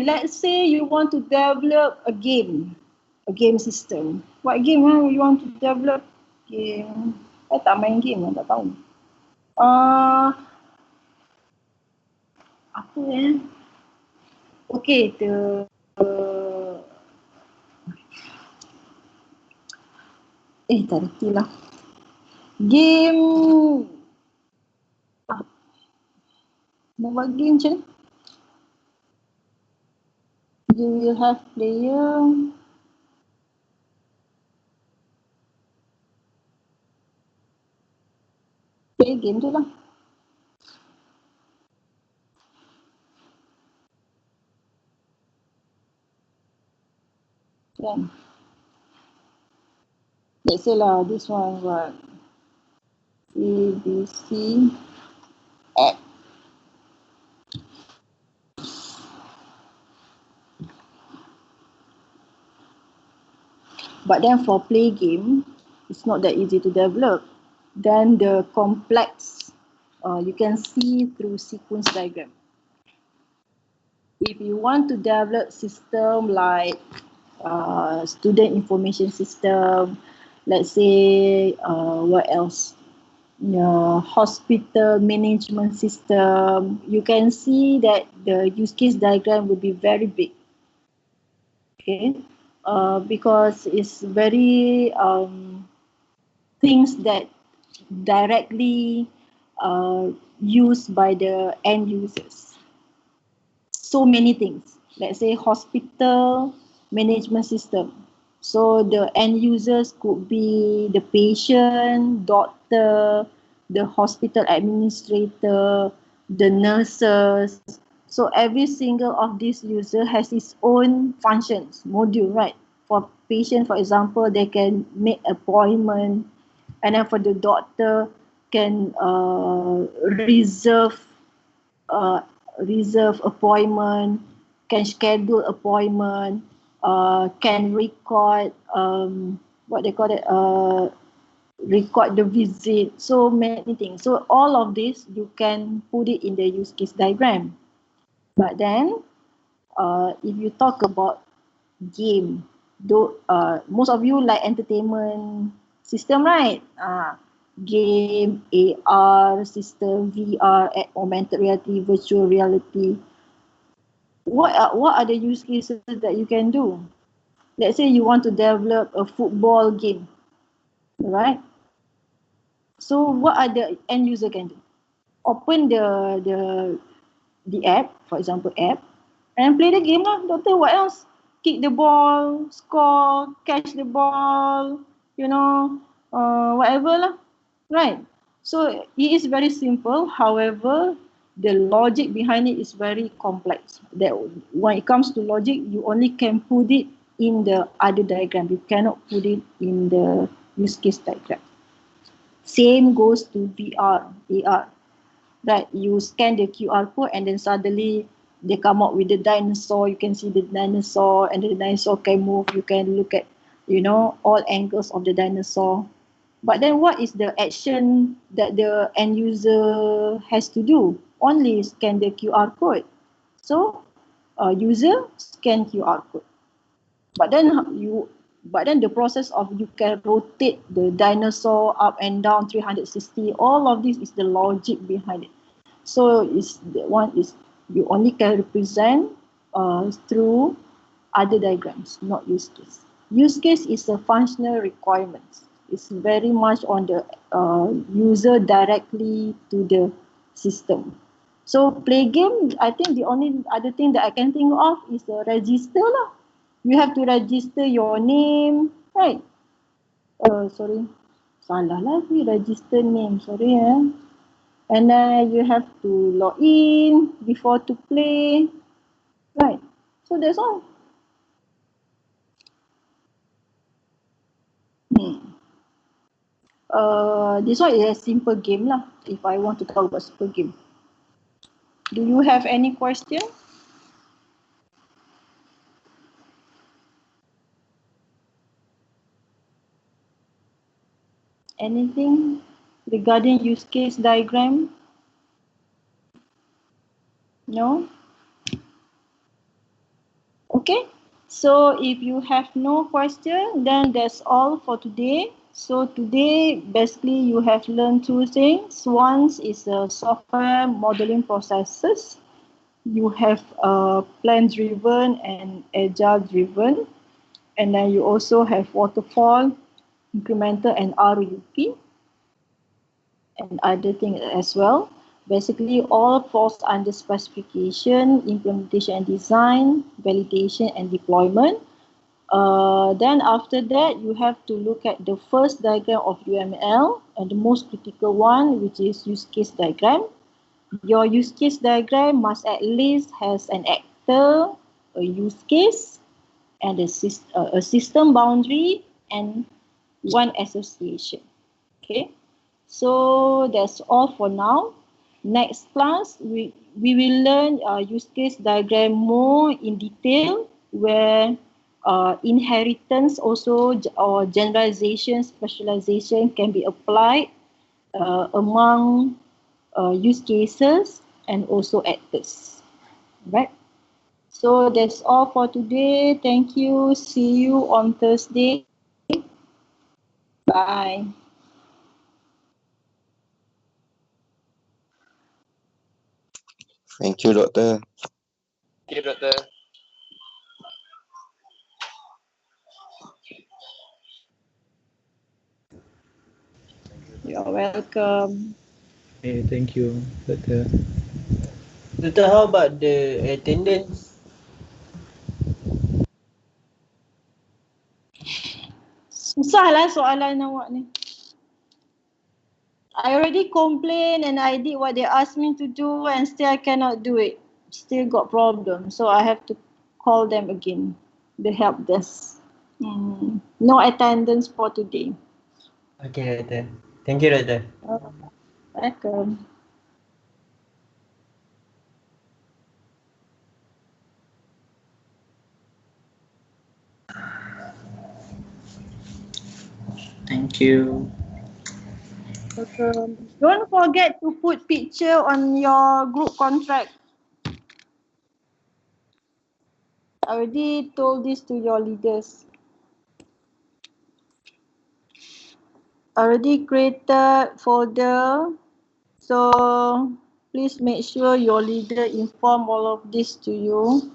[SPEAKER 1] let's say you want to develop a game system. What game you want to develop? Game. Saya tak main game, tak tahu. Apa okay, tak reti lah. Game. Nak buat game macam ni. You will have player. Play game tu lah. Kan? Let's say lah, this one what? ABC app. But then for play game, it's not that easy to develop. Then the complex, you can see through sequence diagram. If you want to develop system like student information system, let's say what else? Hospital management system, you can see that the use case diagram will be very big. Okay, because it's very things that directly used by the end users. So many things. Let's say hospital management system. So the end users could be the patient, doctor, the hospital administrator, the nurses. So every single of these user has its own functions, module, right? For patient, for example, they can make appointment, and then for the doctor can reserve appointment, can schedule appointment, can record what they call it, record the visit, so many things. So all of this you can put it in the use case diagram. But then if you talk about game, most of you like entertainment system, right? Game, AR system, VR, augmented reality, virtual reality. What are the use cases that you can do? Let's say you want to develop a football game, right? So what are the end user can do? Open the app, for example app, and play the game lah. Doctor, what else? Kick the ball, score, catch the ball, whatever lah, right? So it is very simple. However, the logic behind it is very complex. That when it comes to logic, you only can put it in the other diagram. You cannot put it in the use case diagram. Same goes to VR, AR. Right, you scan the QR code and then suddenly they come up with the dinosaur. You can see the dinosaur and the dinosaur can move. You can look at, all angles of the dinosaur. But then what is the action that the end user has to do? Only scan the QR code. So user scan QR code. But then the process of you can rotate the dinosaur up and down 360, all of this is the logic behind it. So you only can represent through other diagrams, not use case. Use case is a functional requirement. It's very much on the user directly to the system. So play game, I think the only other thing that I can think of is a register lah. You have to register your name, right? Sorry, salah lagi register name, sorry And then you have to log in before to play, right? So that's all. This one is a simple game lah. If I want to talk about simple game, do you have any question? Anything regarding use case diagram? No? Okay. So if you have no question, then that's all for today. So today, basically, you have learned two things. One is the software modeling processes. You have plan-driven and agile-driven. And then you also have waterfall, incremental, and RUP, and other things as well. Basically, all falls under specification, implementation and design, validation and deployment. Then after that, you have to look at the first diagram of UML and the most critical one, which is use case diagram. Your use case diagram must at least has an actor, a use case, and a system boundary, and one association. Okay, so that's all for now. Next class, we will learn use case diagram more in detail, where inheritance also or generalization, specialization can be applied among use cases and and actors. Right. So that's all for today. Thank you. See you on Thursday. Bye.
[SPEAKER 2] Thank you, Doctor.
[SPEAKER 3] Thank you, Doctor.
[SPEAKER 1] You're welcome.
[SPEAKER 4] Hey, thank you, Doctor.
[SPEAKER 5] Doctor, how about the attendance?
[SPEAKER 1] Susah lah soalan awak ni. I already complained and I did what they asked me to do and still I cannot do it. Still got problem. So I have to call them again. The help desk. No attendance for today.
[SPEAKER 5] Okay, Doctor. Thank you, Doctor.
[SPEAKER 1] Welcome.
[SPEAKER 4] Thank you.
[SPEAKER 1] Welcome. Don't forget to put picture on your group contract. I already told this to your leaders. Already created folder. So please make sure your leader inform all of this to you.